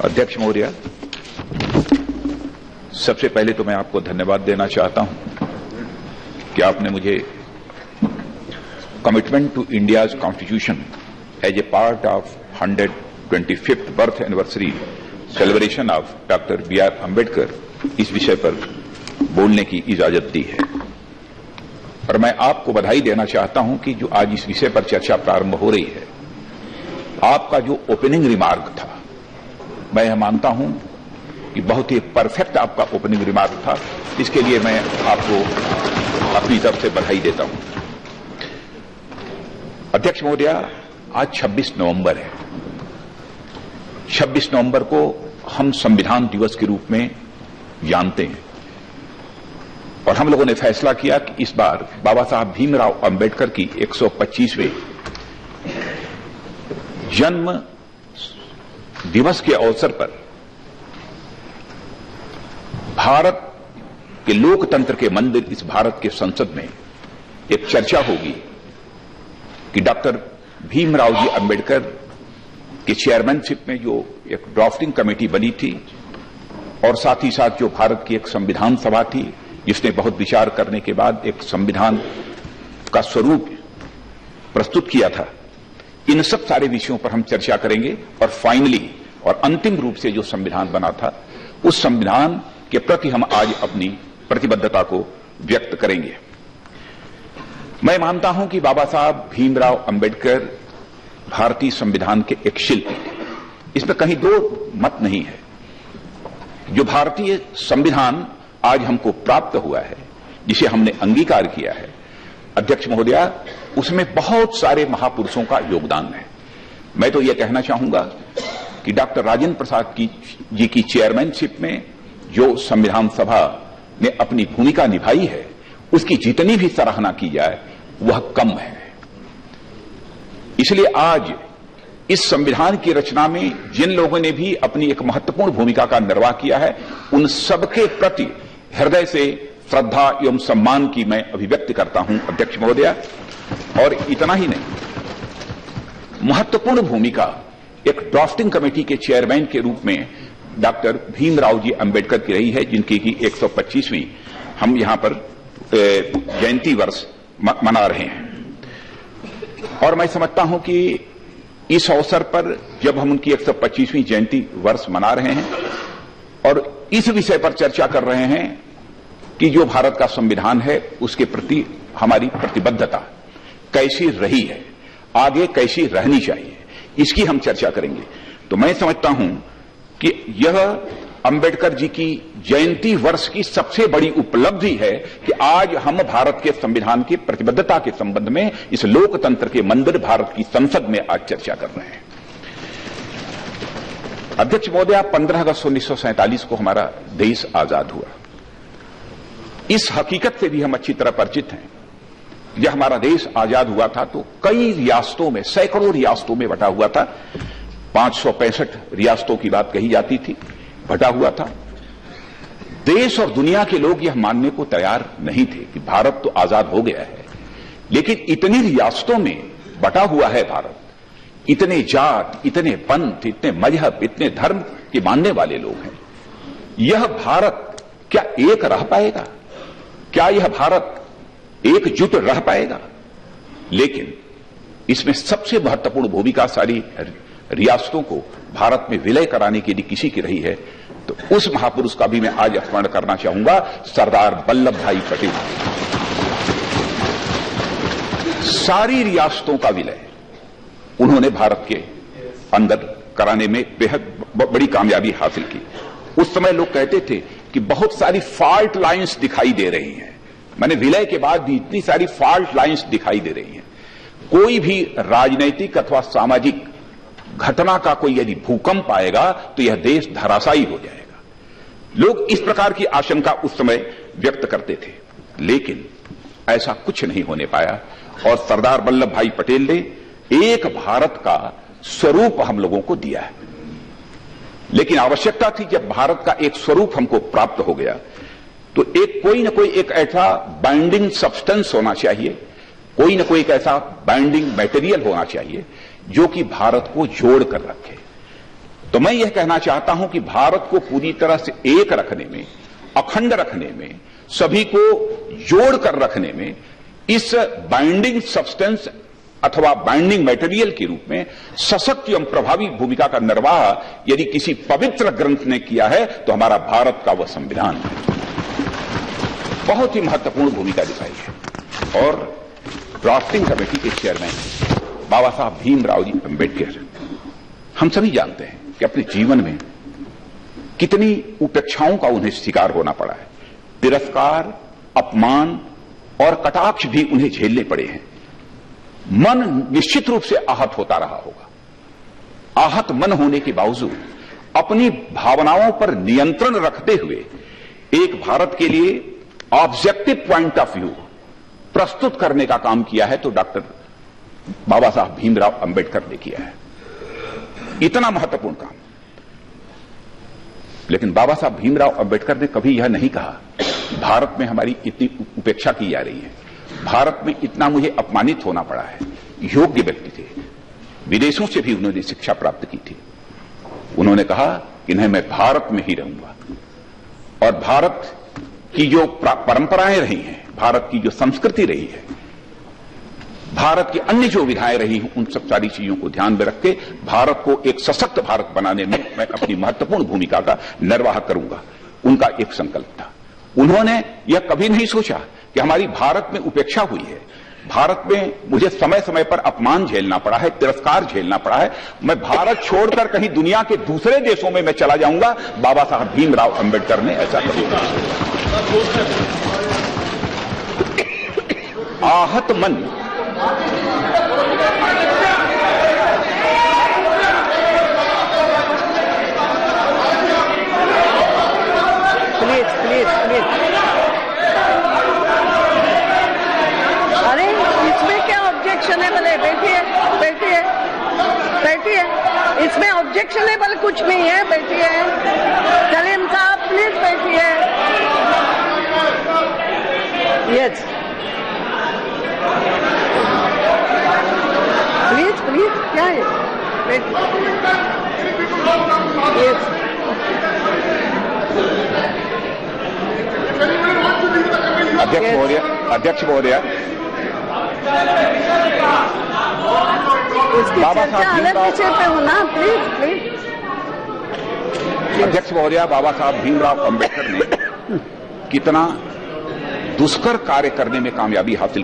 अध्यक्ष महोदय, सबसे पहले तो मैं आपको धन्यवाद देना चाहता हूं कि आपने मुझे commitment to India's constitution as a part of 125th birth anniversary celebration of doctor B.R. Ambedkar इस विषय पर बोलने की इजाजत दी है। और मैं आपको बधाई देना चाहता हूं कि जो आज इस विषय पर चर्चा प्रारंभ हो रही है, आपका जो ओपनिंग रिमार्क था, मैं यह मानता हूं कि बहुत ही परफेक्ट आपका ओपनिंग रिमार्क था। इसके लिए मैं आपको अपनी तरफ से बधाई देता हूं। अध्यक्ष महोदय, आज 26 नवंबर है। 26 नवंबर को हम संविधान दिवस के रूप में जानते हैं और हम लोगों ने फैसला किया कि इस बार बाबा साहब भीमराव अंबेडकर की 125वें जन्म दिवस के अवसर पर भारत के लोकतंत्र के मंदिर इस भारत के संसद में एक चर्चा होगी कि डॉक्टर भीमराव जी अंबेडकर की चेयरमैनशिप में जो एक ड्राफ्टिंग कमेटी बनी थी और साथ ही साथ जो भारत की एक संविधान सभा थी जिसने बहुत विचार करने के बाद एक संविधान का स्वरूप प्रस्तुत किया था, इन सब सारे विषयों पर हम चर्चा करेंगे और फाइनली और अंतिम रूप से जो संविधान बना था उस संविधान के प्रति हम आज अपनी प्रतिबद्धता को व्यक्त करेंगे। मैं मानता हूं कि बाबा साहब भीमराव अंबेडकर भारतीय संविधान के एक शिल्पी थे, इसमें कहीं दो मत नहीं है। जो भारतीय संविधान आज हमको प्राप्त हुआ है, जिसे हमने अंगीकार किया है, अध्यक्ष महोदया, उसमें बहुत सारे महापुरुषों का योगदान है। मैं तो यह कहना चाहूंगा कि डॉक्टर राजेंद्र प्रसाद जी की चेयरमैनशिप में जो संविधान सभा ने अपनी भूमिका निभाई है, उसकी जितनी भी सराहना की जाए वह कम है। इसलिए आज इस संविधान की रचना में जिन लोगों ने भी अपनी एक महत्वपूर्ण भूमिका का निर्वाह किया है, उन सबके प्रति हृदय से श्रद्धा एवं सम्मान की मैं अभिव्यक्ति करता हूं अध्यक्ष महोदया। और इतना ही नहीं, महत्वपूर्ण भूमिका एक ड्राफ्टिंग कमेटी के चेयरमैन के रूप में डॉक्टर भीमराव जी अंबेडकर की रही है, जिनकी की 125वीं हम यहां पर जयंती वर्ष मना रहे हैं। और मैं समझता हूं कि इस अवसर पर जब हम उनकी 125वीं जयंती वर्ष मना रहे हैं और इस विषय पर चर्चा कर रहे हैं कि जो भारत का संविधान है उसके प्रति हमारी प्रतिबद्धता कैसी रही है, आगे कैसी रहनी चाहिए, इसकी हम चर्चा करेंगे। तो मैं समझता हूं कि यह अंबेडकर जी की जयंती वर्ष की सबसे बड़ी उपलब्धि है कि आज हम भारत के संविधान की प्रतिबद्धता के संबंध में इस लोकतंत्र के मंदिर भारत की संसद में आज चर्चा कर रहे हैं। अध्यक्ष महोदय, 15 अगस्त 1947 को हमारा देश आजाद हुआ। इस हकीकत से भी हम अच्छी तरह परिचित हैं। जब हमारा देश आजाद हुआ था तो कई रियासतों में, सैकड़ों रियासतों में बटा हुआ था। 565 रियासतों की बात कही जाती थी, बटा हुआ था। देश और दुनिया के लोग यह मानने को तैयार नहीं थे कि भारत तो आजाद हो गया है, लेकिन इतनी रियासतों में बटा हुआ है भारत, इतने जात, इतने पंथ, इतने मजहब, इतने धर्म के मानने वाले लोग हैं। यह भारत क्या एक रह पाएगा? क्या यह भारत एकजुट रह पाएगा? लेकिन इसमें सबसे महत्वपूर्ण भूमिका सारी रियासतों को भारत में विलय कराने के लिए किसी की रही है, तो उस महापुरुष का भी मैं आज स्मरण करना चाहूंगा, सरदार वल्लभ भाई पटेल। सारी रियासतों का विलय उन्होंने भारत के अंदर कराने में बेहद बड़ी कामयाबी हासिल की। उस समय लोग कहते थे कि बहुत सारी फॉल्ट लाइंस दिखाई दे रही हैं, माने विलय के बाद भी इतनी सारी फॉल्ट लाइंस दिखाई दे रही हैं। कोई भी राजनैतिक अथवा सामाजिक घटना का कोई यदि भूकंप आएगा तो यह देश धराशायी हो जाएगा। लोग इस प्रकार की आशंका उस समय व्यक्त करते थे, लेकिन ऐसा कुछ नहीं होने पाया और सरदार वल्लभ भाई पटेल ने एक भारत का स्वरूप हम लोगों को दिया है। लेकिन आवश्यकता थी, जब भारत का एक स्वरूप हमको प्राप्त हो गया तो एक कोई न कोई एक ऐसा बाइंडिंग सब्सटेंस होना चाहिए, कोई न कोई एक ऐसा बाइंडिंग मटेरियल होना चाहिए जो कि भारत को जोड़ कर रखे। तो मैं यह कहना चाहता हूं कि भारत को पूरी तरह से एक रखने में, अखंड रखने में, सभी को जोड़कर रखने में इस बाइंडिंग सब्सटेंस अथवा बाइंडिंग मटेरियल के रूप में सशक्त एवं प्रभावी भूमिका का निर्वाह यदि किसी पवित्र ग्रंथ ने किया है तो हमारा भारत का वह संविधान है। बहुत ही महत्वपूर्ण भूमिका दिखाई है। और ड्राफ्टिंग कमेटी के चेयरमैन बाबा साहब भीमराव जी अम्बेडकर, हम सभी जानते हैं कि अपने जीवन में कितनी उपेक्षाओं का उन्हें शिकार होना पड़ा है। तिरस्कार, अपमान और कटाक्ष भी उन्हें झेलने पड़े हैं। मन निश्चित रूप से आहत होता रहा होगा। आहत मन होने के बावजूद अपनी भावनाओं पर नियंत्रण रखते हुए एक भारत के लिए ऑब्जेक्टिव पॉइंट ऑफ व्यू प्रस्तुत करने का काम किया है तो डॉक्टर बाबा साहब भीमराव अंबेडकर ने किया है। इतना महत्वपूर्ण काम। लेकिन बाबा साहब भीमराव अंबेडकर ने कभी यह नहीं कहा भारत में हमारी इतनी उपेक्षा की जा रही है, भारत में इतना मुझे अपमानित होना पड़ा है। योग्य व्यक्ति थे, विदेशों से भी उन्होंने शिक्षा प्राप्त की थी। उन्होंने कहा कि नहीं, मैं भारत में ही रहूंगा और भारत की जो परंपराएं रही हैं, भारत की जो संस्कृति रही है, भारत की अन्य जो विधाएं रही हैं, उन सब सारी चीजों को ध्यान में रख के भारत को एक सशक्त भारत बनाने में मैं अपनी महत्वपूर्ण भूमिका का निर्वाह करूंगा। उनका एक संकल्प था। उन्होंने यह कभी नहीं सोचा कि हमारी भारत में उपेक्षा हुई है, भारत में मुझे समय समय पर अपमान झेलना पड़ा है, तिरस्कार झेलना पड़ा है, मैं भारत छोड़कर कहीं दुनिया के दूसरे देशों में मैं चला जाऊंगा। बाबा साहब भीमराव अंबेडकर ने ऐसा किया। आहत मन प्लीज अरे इसमें क्या ऑब्जेक्शन है? भले बैठिए, इसमें ऑब्जेक्शनेबल कुछ नहीं है। बैठिए सलीम साहब, प्लीज बैठिए। यस प्लीज क्या है? यस अध्यक्ष महोदय, इसकी चर्चा अलग विषय पे हो ना, प्लीज। अध्यक्ष महोदय, बाबा साहब भीमराव अंबेडकर ने कितना दुष्कर कार्य करने में कामयाबी हासिल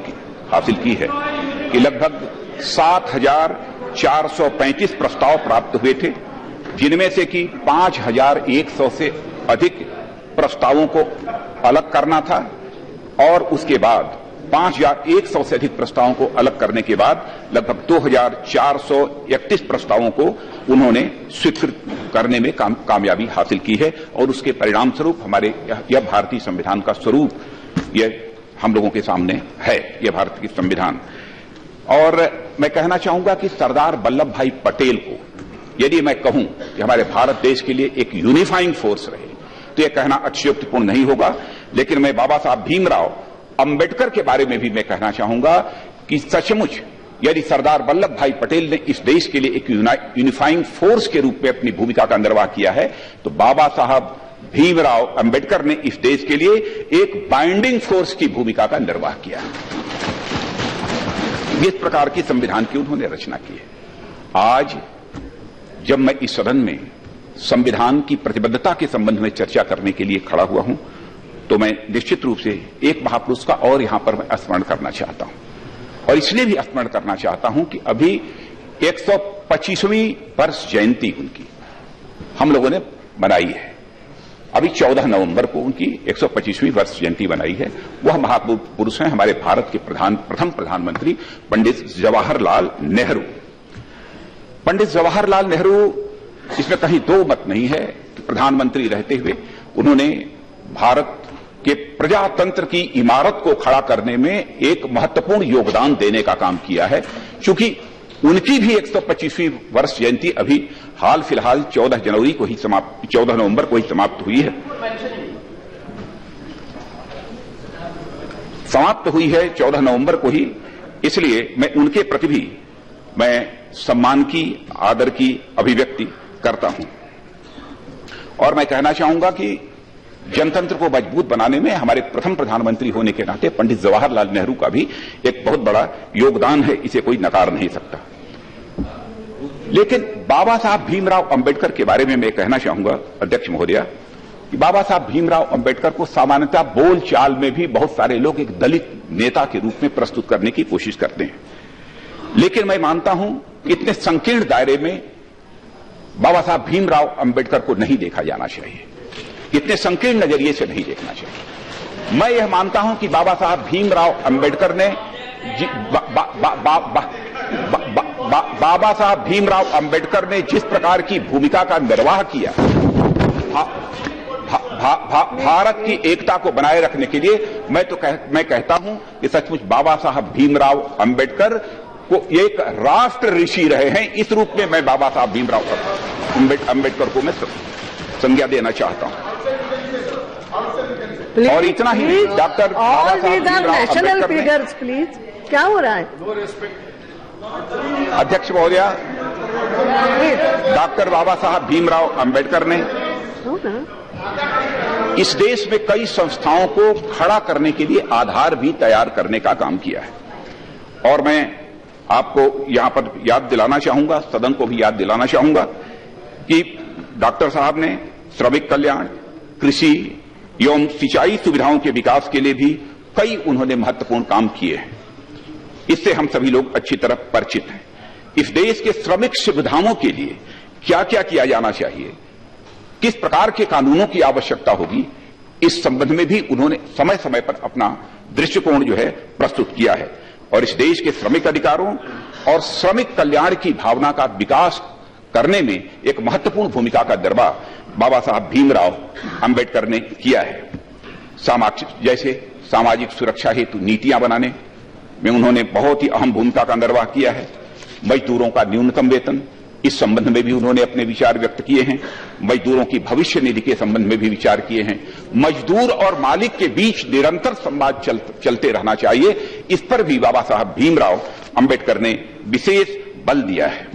की है कि लगभग 7,435 प्रस्ताव प्राप्त हुए थे, जिनमें से कि 5,100 से अधिक प्रस्तावों को अलग करना था और उसके बाद 5,100 से अधिक प्रस्तावों को अलग करने के बाद लगभग 2,431 प्रस्तावों को उन्होंने स्वीकृत करने में कामयाबी हासिल की है। और उसके परिणाम स्वरूप हमारे यह भारतीय संविधान का स्वरूप यह हम लोगों के सामने है, यह भारत की संविधान। और मैं कहना चाहूंगा कि सरदार वल्लभ भाई पटेल को यदि मैं कहूं कि हमारे भारत देश के लिए एक यूनिफाइंग फोर्स रहे तो यह कहना अतिशयोक्तिपूर्ण नहीं होगा। लेकिन मैं बाबा साहब भीमराव अंबेडकर के बारे में भी मैं कहना चाहूंगा कि सचमुच यदि सरदार वल्लभ भाई पटेल ने इस देश के लिए एक यूनिफाइंग फोर्स के रूप में अपनी भूमिका का निर्वाह किया है तो बाबा साहब भीमराव अंबेडकर ने इस देश के लिए एक बाइंडिंग फोर्स की भूमिका का निर्वाह किया है। इस प्रकार की संविधान की उन्होंने रचना की है। आज जब मैं इस सदन में संविधान की प्रतिबद्धता के संबंध में चर्चा करने के लिए खड़ा हुआ हूं तो मैं निश्चित रूप से एक महापुरुष का और यहां पर मैं स्मरण करना चाहता हूं। और इसलिए भी स्मरण करना चाहता हूं कि अभी 125वीं वर्ष जयंती उनकी हम लोगों ने मनाई है। अभी 14 नवंबर को उनकी 125वीं वर्ष जयंती बनाई है। वह महापुरुष हैं हमारे भारत के प्रथम प्रधानमंत्री पंडित जवाहरलाल नेहरू। पंडित जवाहरलाल नेहरू, इसमें कहीं दो मत नहीं है कि प्रधानमंत्री रहते हुए उन्होंने भारत के प्रजातंत्र की इमारत को खड़ा करने में एक महत्वपूर्ण योगदान देने का काम किया है। चूंकि उनकी भी 125वीं वर्ष जयंती अभी हाल फिलहाल 14 नवंबर को ही समाप्त हुई है। समाप्त हुई है 14 नवंबर को ही। इसलिए मैं उनके प्रति भी मैं सम्मान की, आदर की अभिव्यक्ति करता हूं। और मैं कहना चाहूंगा कि जनतंत्र को मजबूत बनाने में हमारे प्रथम प्रधानमंत्री होने के नाते पंडित जवाहरलाल नेहरू का भी एक बहुत बड़ा योगदान है, इसे कोई नकार नहीं सकता। लेकिन बाबा साहब भीमराव अंबेडकर के बारे में मैं कहना चाहूंगा अध्यक्ष महोदया कि बाबा साहब भीमराव अंबेडकर को सामान्यतः बोलचाल में भी बहुत सारे लोग एक दलित नेता के रूप में प्रस्तुत करने की कोशिश करते हैं, लेकिन मैं मानता हूं कि इतने संकीर्ण दायरे में बाबा साहब भीमराव अंबेडकर को नहीं देखा जाना चाहिए, इतने संकीर्ण नजरिए से नहीं देखना चाहिए। मैं यह मानता हूं कि बाबा साहब भीमराव अंबेडकर ने बाबा साहब भीमराव अंबेडकर ने जिस प्रकार की भूमिका का निर्वाह किया भारत की एकता को बनाए रखने के लिए, मैं कहता हूं कि सचमुच बाबा साहब भीमराव अंबेडकर को एक राष्ट्र ऋषि रहे हैं। इस रूप में मैं बाबा साहब भीमराव अंबेडकर को मैं संज्ञा देना चाहता हूं। और इतना ही डॉक्टर नेशनल फिगर्स प्लीज, क्या हो रहा है अध्यक्ष महोदया, डॉक्टर बाबा साहब भीमराव अंबेडकर ने इस देश में कई संस्थाओं को खड़ा करने के लिए आधार भी तैयार करने का काम किया है। और मैं आपको यहां पर याद दिलाना चाहूंगा, सदन को भी याद दिलाना चाहूंगा कि डॉक्टर साहब ने श्रमिक कल्याण, कृषि एवं सिंचाई सुविधाओं के विकास के लिए भी कई उन्होंने महत्वपूर्ण काम किए हैं। इससे हम सभी लोग अच्छी तरह परिचित हैं। इस देश के श्रमिक सुविधाओं के लिए क्या क्या किया जाना चाहिए, किस प्रकार के कानूनों की आवश्यकता होगी, इस संबंध में भी उन्होंने समय समय पर अपना दृष्टिकोण जो है प्रस्तुत किया है। और इस देश के श्रमिक अधिकारों और श्रमिक कल्याण की भावना का विकास करने में एक महत्वपूर्ण भूमिका का निर्वाह बाबा साहब भीमराव अंबेडकर ने किया है। जैसे सामाजिक सुरक्षा हेतु नीतियां बनाने में उन्होंने बहुत ही अहम भूमिका का निर्वाह किया है। मजदूरों का न्यूनतम वेतन, इस संबंध में भी उन्होंने अपने विचार व्यक्त किए हैं। मजदूरों की भविष्य निधि के संबंध में भी विचार किए हैं। मजदूर और मालिक के बीच निरंतर संवाद चलते रहना चाहिए, इस पर भी बाबा साहब भीमराव अंबेडकर ने विशेष बल दिया है।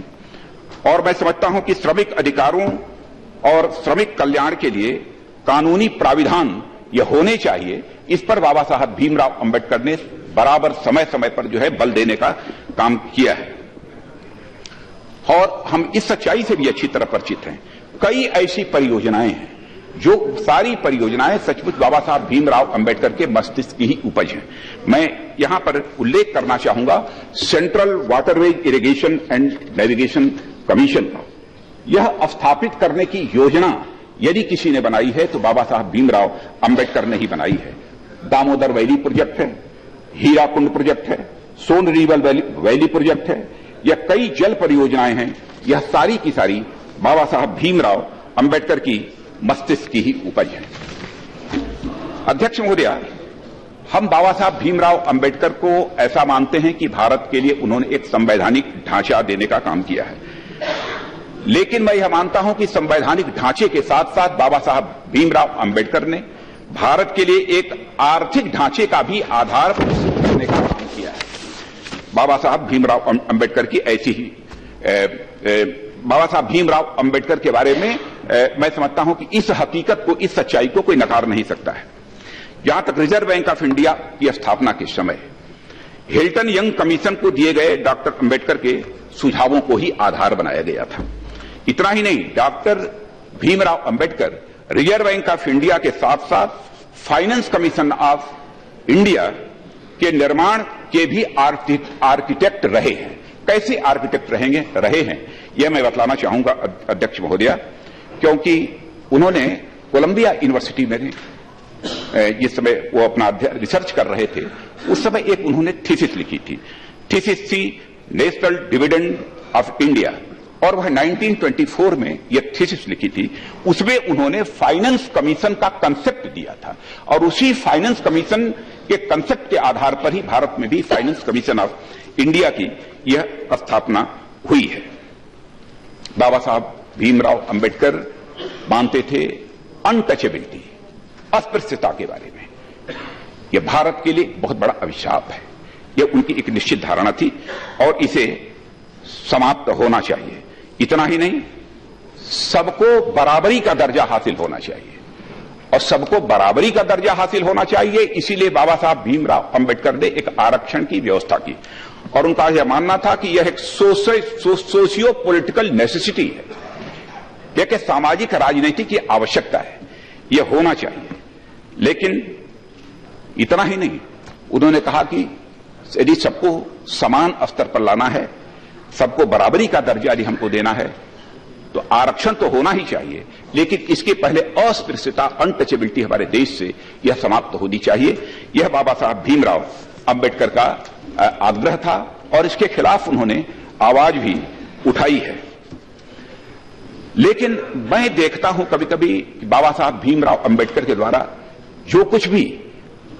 और मैं समझता हूं कि श्रमिक अधिकारों और श्रमिक कल्याण के लिए कानूनी प्राविधान यह होने चाहिए, इस पर बाबा साहब भीमराव अंबेडकर ने बराबर समय समय पर जो है बल देने का काम किया है। और हम इस सच्चाई से भी अच्छी तरह परिचित हैं, कई ऐसी परियोजनाएं हैं जो सारी परियोजनाएं सचमुच बाबा साहब भीमराव अंबेडकर के मस्तिष्क की ही उपज है। मैं यहां पर उल्लेख करना चाहूंगा central waterways irrigation and navigation commission, यह स्थापित करने की योजना यदि किसी ने बनाई है तो बाबा साहब भीमराव अंबेडकर ने ही बनाई है। दामोदर वैली प्रोजेक्ट है, हीराकुंड प्रोजेक्ट है, सोन रिवर वैली प्रोजेक्ट है, यह कई जल परियोजनाएं हैं, यह सारी की सारी बाबा साहब भीमराव अंबेडकर की मस्तिष्क की ही उपज है। अध्यक्ष महोदया, हम बाबा साहब भीमराव अंबेडकर को ऐसा मानते हैं कि भारत के लिए उन्होंने एक संवैधानिक ढांचा देने का काम किया है, लेकिन मैं यह मानता हूं कि संवैधानिक ढांचे के साथ साथ बाबा साहब भीमराव अंबेडकर ने भारत के लिए एक आर्थिक ढांचे का भी आधार प्रस्तुत करने का काम किया है। बाबा साहब भीमराव अंबेडकर की ऐसी ही बाबा साहब भीमराव अंबेडकर के बारे में मैं समझता हूं कि इस हकीकत को, इस सच्चाई को कोई नकार नहीं सकता है। जहां तक रिजर्व बैंक ऑफ इंडिया की स्थापना के समय हिल्टन यंग कमीशन को दिए गए डॉक्टर अंबेडकर के सुझावों को ही आधार बनाया गया था। इतना ही नहीं, doctor Bhimrao Ambedkar reserve bank of India के साथ साथ फाइनेंस कमीशन ऑफ इंडिया के निर्माण के भी आर्किटेक्ट रहे हैं। कैसे आर्किटेक्ट रहे हैं यह मैं बतलाना चाहूंगा अध्यक्ष महोदया, क्योंकि उन्होंने कोलंबिया यूनिवर्सिटी में जिस समय वो अपना रिसर्च कर रहे थे उस समय एक उन्होंने थीसिस लिखी थी, थीसिस थी नेशनल डिविडेंड ऑफ इंडिया, और वह 1924 में यह थीसिस लिखी थी। उसमें उन्होंने फाइनेंस कमीशन का कंसेप्ट दिया था और उसी फाइनेंस कमीशन के कंसेप्ट के आधार पर ही भारत में भी फाइनेंस कमीशन ऑफ इंडिया की यह स्थापना हुई है। बाबा साहब भीमराव अंबेडकर मानते थे अनटचेबिलिटी, अस्पृश्यता के बारे में। यह भारत के लिए बहुत बड़ा अभिशाप है, यह उनकी एक निश्चित धारणा थी और इसे समाप्त होना चाहिए। इतना ही नहीं, सबको बराबरी का दर्जा हासिल होना चाहिए, और सबको बराबरी का दर्जा हासिल होना चाहिए, इसीलिए बाबा साहब भीमराव अंबेडकर ने एक आरक्षण की व्यवस्था की। और उनका यह मानना था कि यह एक सोशियो पॉलिटिकल नेसेसिटी है, यह सामाजिक राजनीति की आवश्यकता है, यह होना चाहिए। लेकिन इतना ही नहीं, उन्होंने कहा कि यदि सबको समान स्तर पर लाना है, सबको बराबरी का दर्जा यदि हमको देना है, तो आरक्षण तो होना ही चाहिए, लेकिन इसके पहले अस्पृश्यता, अनटचेबिलिटी हमारे देश से यह समाप्त होनी चाहिए। यह बाबा साहब भीमराव अंबेडकर का आग्रह था, और इसके खिलाफ उन्होंने आवाज भी उठाई है। लेकिन मैं देखता हूं कभी कभी बाबा साहब भीमराव अंबेडकर के द्वारा जो कुछ भी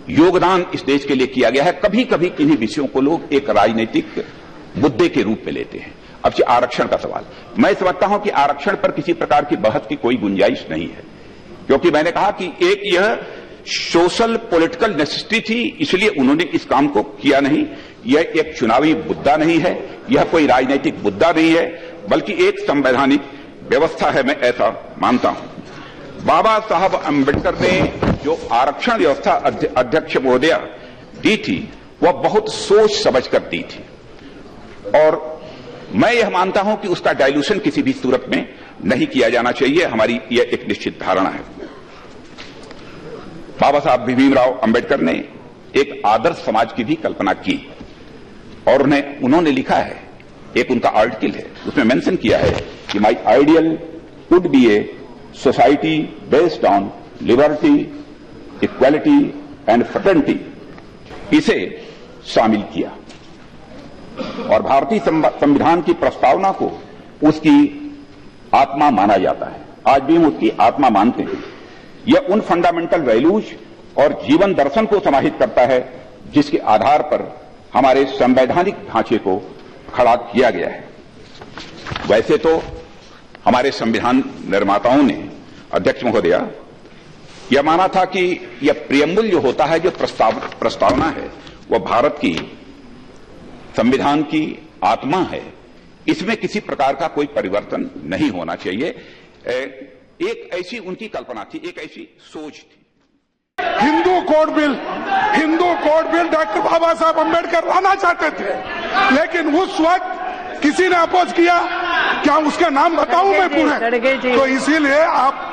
योगदान इस देश के लिए किया गया है, कभी कभी किन्हीं विषयों को लोग एक राजनीतिक मुद्दे के रूप में लेते हैं। अब आरक्षण का सवाल, मैं समझता हूं कि आरक्षण पर किसी प्रकार की बहस की कोई गुंजाइश नहीं है, क्योंकि मैंने कहा कि एक यह सोशल पॉलिटिकल नेसेसिटी थी, इसलिए उन्होंने इस काम को किया नहीं। यह एक चुनावी मुद्दा नहीं है, यह कोई राजनीतिक मुद्दा नहीं है, बल्कि एक संवैधानिक व्यवस्था है, मैं ऐसा मानता हूं। बाबा साहब अंबेडकर ने जो आरक्षण व्यवस्था अध्यक्ष महोदया दी थी, वह बहुत सोच समझ कर दी थी, और मैं यह मानता हूं कि उसका डाइल्यूशन किसी भी सूरत में नहीं किया जाना चाहिए, हमारी यह एक निश्चित धारणा है। बाबा साहब भीमराव अंबेडकर ने एक आदर्श समाज की भी कल्पना की, और उन्होंने लिखा है, एक उनका आर्टिकल है, उसमें मेंशन किया है कि माई ideal would be a society based on liberty, equality and fraternity, इसे शामिल किया, और भारतीय संविधान की प्रस्तावना को उसकी आत्मा माना जाता है। आज भी हम उसकी आत्मा मानते हैं। यह उन फंडामेंटल वैल्यूज और जीवन दर्शन को समाहित करता है जिसके आधार पर हमारे संवैधानिक ढांचे को खड़ा किया गया है। वैसे तो हमारे संविधान निर्माताओं ने, अध्यक्ष महोदया, यह माना था कि यह प्रियम्बल जो होता है, जो प्रस्तावना है, वह भारत की संविधान की आत्मा है, इसमें किसी प्रकार का कोई परिवर्तन नहीं होना चाहिए। एक ऐसी उनकी कल्पना थी, एक ऐसी सोच थी। हिंदू कोड बिल डॉक्टर बाबा साहब अंबेडकर लाना चाहते थे, लेकिन उस वक्त किसी ने अपोज किया। क्या उसका नाम बताऊं मैं पूरा? तो इसीलिए आप